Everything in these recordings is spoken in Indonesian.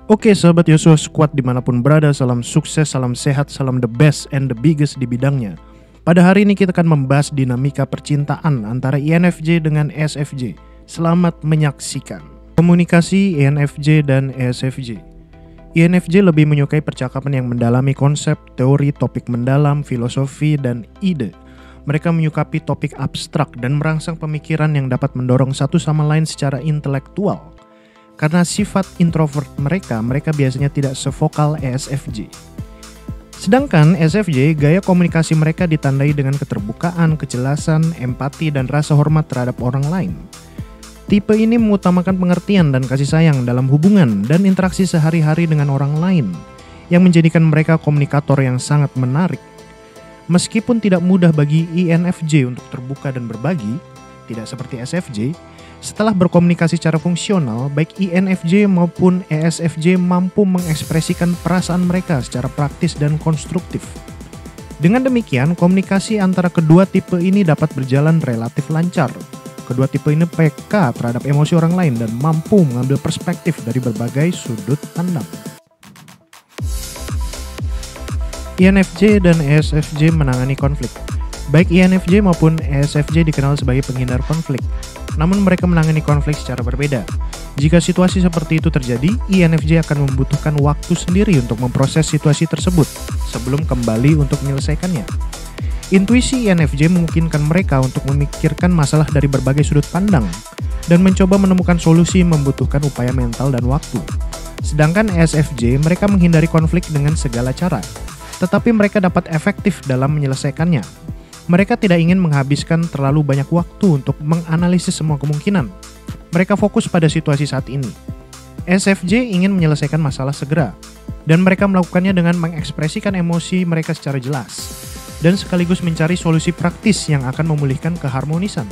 Oke sahabat Yosua Squad dimanapun berada, salam sukses, salam sehat, salam the best and the biggest di bidangnya. Pada hari ini kita akan membahas dinamika percintaan antara INFJ dengan ESFJ. Selamat menyaksikan. Komunikasi INFJ dan ESFJ. INFJ lebih menyukai percakapan yang mendalami konsep, teori, topik mendalam, filosofi, dan ide. Mereka menyukai topik abstrak dan merangsang pemikiran yang dapat mendorong satu sama lain secara intelektual. Karena sifat introvert mereka biasanya tidak sevokal ESFJ. Sedangkan ESFJ, gaya komunikasi mereka ditandai dengan keterbukaan, kejelasan, empati, dan rasa hormat terhadap orang lain. Tipe ini mengutamakan pengertian dan kasih sayang dalam hubungan dan interaksi sehari-hari dengan orang lain, yang menjadikan mereka komunikator yang sangat menarik. Meskipun tidak mudah bagi INFJ untuk terbuka dan berbagi, tidak seperti ESFJ, setelah berkomunikasi secara fungsional, baik INFJ maupun ESFJ mampu mengekspresikan perasaan mereka secara praktis dan konstruktif. Dengan demikian, komunikasi antara kedua tipe ini dapat berjalan relatif lancar. Kedua tipe ini peka terhadap emosi orang lain dan mampu mengambil perspektif dari berbagai sudut pandang. INFJ dan ESFJ menangani konflik. Baik INFJ maupun ESFJ dikenal sebagai penghindar konflik. Namun mereka menangani konflik secara berbeda. Jika situasi seperti itu terjadi, INFJ akan membutuhkan waktu sendiri untuk memproses situasi tersebut sebelum kembali untuk menyelesaikannya. Intuisi INFJ memungkinkan mereka untuk memikirkan masalah dari berbagai sudut pandang dan mencoba menemukan solusi membutuhkan upaya mental dan waktu. Sedangkan ESFJ, mereka menghindari konflik dengan segala cara, tetapi mereka dapat efektif dalam menyelesaikannya. Mereka tidak ingin menghabiskan terlalu banyak waktu untuk menganalisis semua kemungkinan. Mereka fokus pada situasi saat ini. ESFJ ingin menyelesaikan masalah segera, dan mereka melakukannya dengan mengekspresikan emosi mereka secara jelas, dan sekaligus mencari solusi praktis yang akan memulihkan keharmonisan.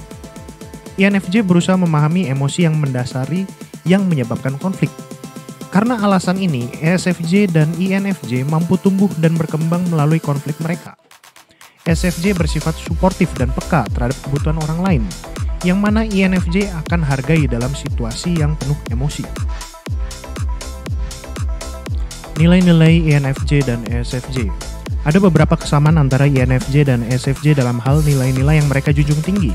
INFJ berusaha memahami emosi yang mendasari yang menyebabkan konflik. Karena alasan ini, ESFJ dan INFJ mampu tumbuh dan berkembang melalui konflik mereka. ESFJ bersifat suportif dan peka terhadap kebutuhan orang lain, yang mana INFJ akan hargai dalam situasi yang penuh emosi. Nilai-nilai INFJ dan ESFJ. Ada beberapa kesamaan antara INFJ dan ESFJ dalam hal nilai-nilai yang mereka junjung tinggi.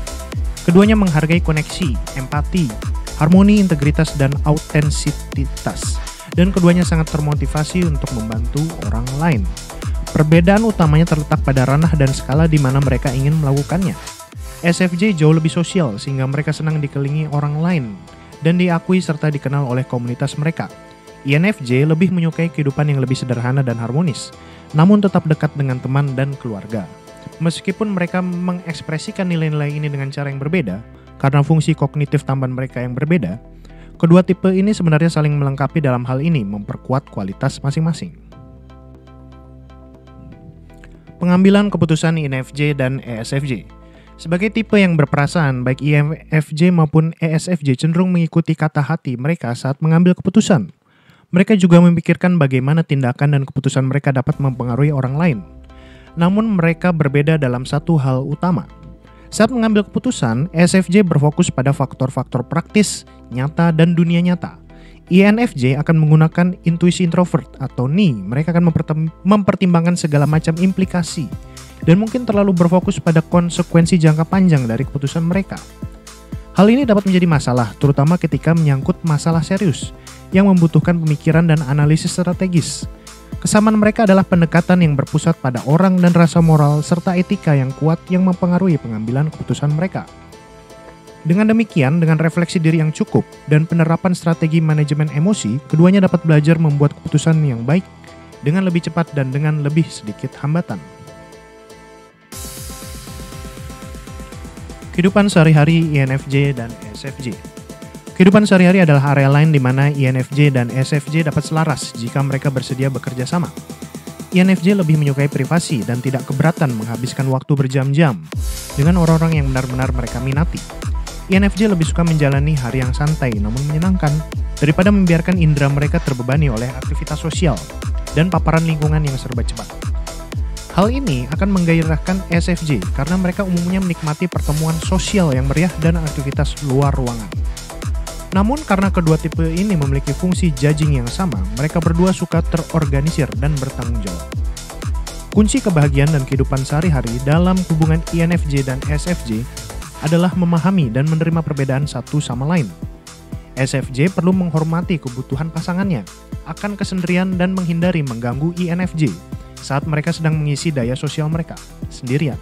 Keduanya menghargai koneksi, empati, harmoni, integritas, dan autentisitas. Dan keduanya sangat termotivasi untuk membantu orang lain. Perbedaan utamanya terletak pada ranah dan skala di mana mereka ingin melakukannya. ESFJ jauh lebih sosial sehingga mereka senang dikelilingi orang lain dan diakui serta dikenal oleh komunitas mereka. INFJ lebih menyukai kehidupan yang lebih sederhana dan harmonis, namun tetap dekat dengan teman dan keluarga. Meskipun mereka mengekspresikan nilai-nilai ini dengan cara yang berbeda, karena fungsi kognitif tambahan mereka yang berbeda, kedua tipe ini sebenarnya saling melengkapi dalam hal ini, memperkuat kualitas masing-masing. Pengambilan keputusan INFJ dan ESFJ. Sebagai tipe yang berperasaan, baik INFJ maupun ESFJ cenderung mengikuti kata hati mereka saat mengambil keputusan. Mereka juga memikirkan bagaimana tindakan dan keputusan mereka dapat mempengaruhi orang lain. Namun mereka berbeda dalam satu hal utama. Saat mengambil keputusan, ESFJ berfokus pada faktor-faktor praktis, nyata, dan dunia nyata. INFJ akan menggunakan intuisi introvert atau NI. Mereka akan mempertimbangkan segala macam implikasi dan mungkin terlalu berfokus pada konsekuensi jangka panjang dari keputusan mereka. Hal ini dapat menjadi masalah, terutama ketika menyangkut masalah serius yang membutuhkan pemikiran dan analisis strategis. Kesamaan mereka adalah pendekatan yang berpusat pada orang dan rasa moral serta etika yang kuat yang mempengaruhi pengambilan keputusan mereka. Dengan demikian, dengan refleksi diri yang cukup dan penerapan strategi manajemen emosi, keduanya dapat belajar membuat keputusan yang baik dengan lebih cepat dan dengan lebih sedikit hambatan. Kehidupan sehari-hari INFJ dan ESFJ. Kehidupan sehari-hari adalah area lain di mana INFJ dan ESFJ dapat selaras jika mereka bersedia bekerja sama. INFJ lebih menyukai privasi dan tidak keberatan menghabiskan waktu berjam-jam dengan orang-orang yang benar-benar mereka minati. INFJ lebih suka menjalani hari yang santai namun menyenangkan daripada membiarkan indera mereka terbebani oleh aktivitas sosial dan paparan lingkungan yang serba cepat. Hal ini akan menggairahkan ESFJ karena mereka umumnya menikmati pertemuan sosial yang meriah dan aktivitas luar ruangan. Namun karena kedua tipe ini memiliki fungsi judging yang sama, mereka berdua suka terorganisir dan bertanggung jawab. Kunci kebahagiaan dan kehidupan sehari-hari dalam hubungan INFJ dan SFJ adalah memahami dan menerima perbedaan satu sama lain. SFJ perlu menghormati kebutuhan pasangannya, akan kesendirian dan menghindari mengganggu INFJ saat mereka sedang mengisi daya sosial mereka sendirian.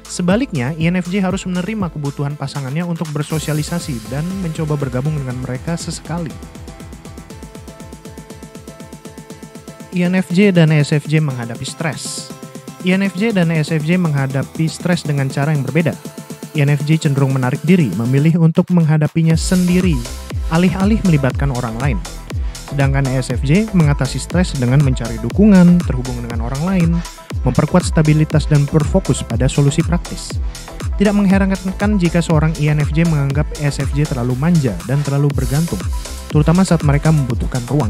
Sebaliknya, INFJ harus menerima kebutuhan pasangannya untuk bersosialisasi dan mencoba bergabung dengan mereka sesekali. INFJ dan SFJ menghadapi stres. INFJ dan SFJ menghadapi stres dengan cara yang berbeda. INFJ cenderung menarik diri, memilih untuk menghadapinya sendiri, alih-alih melibatkan orang lain. Sedangkan SFJ mengatasi stres dengan mencari dukungan, terhubung dengan orang lain, memperkuat stabilitas dan berfokus pada solusi praktis. Tidak mengherankan jika seorang INFJ menganggap SFJ terlalu manja dan terlalu bergantung, terutama saat mereka membutuhkan ruang.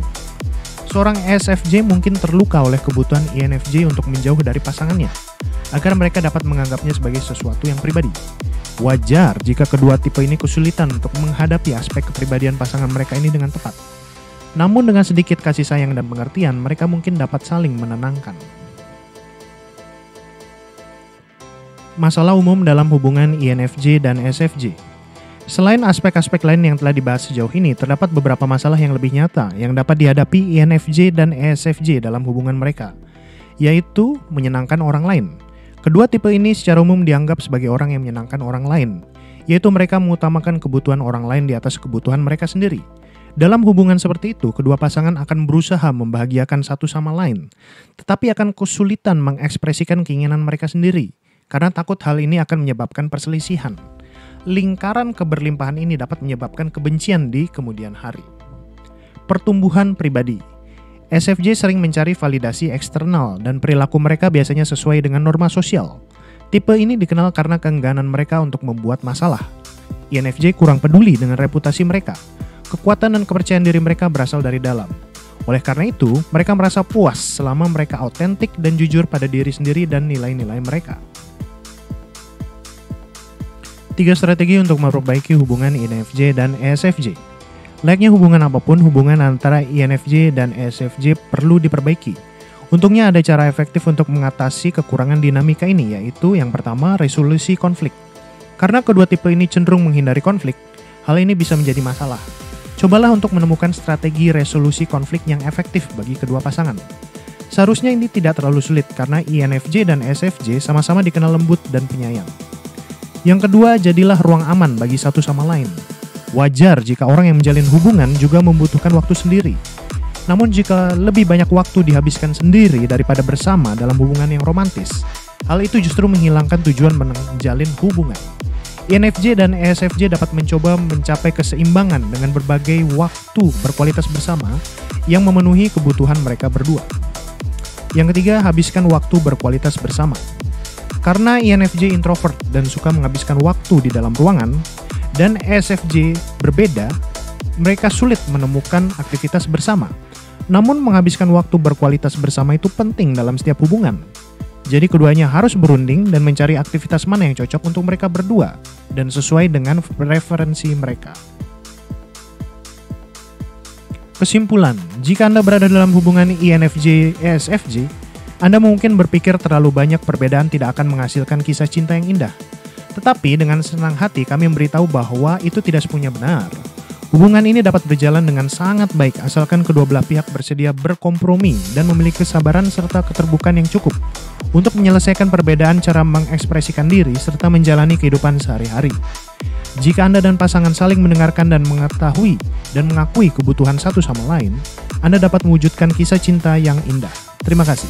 Seorang SFJ mungkin terluka oleh kebutuhan INFJ untuk menjauh dari pasangannya, agar mereka dapat menganggapnya sebagai sesuatu yang pribadi. Wajar jika kedua tipe ini kesulitan untuk menghadapi aspek kepribadian pasangan mereka ini dengan tepat. Namun dengan sedikit kasih sayang dan pengertian, mereka mungkin dapat saling menenangkan. Masalah umum dalam hubungan INFJ dan SFJ. Selain aspek-aspek lain yang telah dibahas sejauh ini, terdapat beberapa masalah yang lebih nyata yang dapat dihadapi INFJ dan SFJ dalam hubungan mereka, yaitu menyenangkan orang lain. Kedua tipe ini secara umum dianggap sebagai orang yang menyenangkan orang lain, yaitu mereka mengutamakan kebutuhan orang lain di atas kebutuhan mereka sendiri. Dalam hubungan seperti itu, kedua pasangan akan berusaha membahagiakan satu sama lain, tetapi akan kesulitan mengekspresikan keinginan mereka sendiri, karena takut hal ini akan menyebabkan perselisihan. Lingkaran keberlimpahan ini dapat menyebabkan kebencian di kemudian hari. Pertumbuhan pribadi. SFJ sering mencari validasi eksternal dan perilaku mereka biasanya sesuai dengan norma sosial. Tipe ini dikenal karena keengganan mereka untuk membuat masalah. INFJ kurang peduli dengan reputasi mereka. Kekuatan dan kepercayaan diri mereka berasal dari dalam. Oleh karena itu, mereka merasa puas selama mereka autentik dan jujur pada diri sendiri dan nilai-nilai mereka. 3 strategi untuk memperbaiki hubungan INFJ dan SFJ. Layaknya hubungan apapun, hubungan antara INFJ dan SFJ perlu diperbaiki. Untungnya ada cara efektif untuk mengatasi kekurangan dinamika ini, yaitu yang pertama, resolusi konflik. Karena kedua tipe ini cenderung menghindari konflik, hal ini bisa menjadi masalah. Cobalah untuk menemukan strategi resolusi konflik yang efektif bagi kedua pasangan. Seharusnya ini tidak terlalu sulit karena INFJ dan SFJ sama-sama dikenal lembut dan penyayang. Yang kedua, jadilah ruang aman bagi satu sama lain. Wajar jika orang yang menjalin hubungan juga membutuhkan waktu sendiri. Namun jika lebih banyak waktu dihabiskan sendiri daripada bersama dalam hubungan yang romantis, hal itu justru menghilangkan tujuan menjalin hubungan. INFJ dan ESFJ dapat mencoba mencapai keseimbangan dengan berbagai waktu berkualitas bersama yang memenuhi kebutuhan mereka berdua. Yang ketiga, habiskan waktu berkualitas bersama. Karena INFJ introvert dan suka menghabiskan waktu di dalam ruangan, dan ESFJ berbeda, mereka sulit menemukan aktivitas bersama. Namun menghabiskan waktu berkualitas bersama itu penting dalam setiap hubungan. Jadi keduanya harus berunding dan mencari aktivitas mana yang cocok untuk mereka berdua dan sesuai dengan preferensi mereka. Kesimpulan, jika Anda berada dalam hubungan INFJ-ESFJ, Anda mungkin berpikir terlalu banyak perbedaan tidak akan menghasilkan kisah cinta yang indah. Tetapi dengan senang hati kami memberitahu bahwa itu tidak sepenuhnya benar. Hubungan ini dapat berjalan dengan sangat baik asalkan kedua belah pihak bersedia berkompromi dan memiliki kesabaran serta keterbukaan yang cukup untuk menyelesaikan perbedaan cara mengekspresikan diri serta menjalani kehidupan sehari-hari. Jika Anda dan pasangan saling mendengarkan dan mengetahui dan mengakui kebutuhan satu sama lain, Anda dapat mewujudkan kisah cinta yang indah. Terima kasih.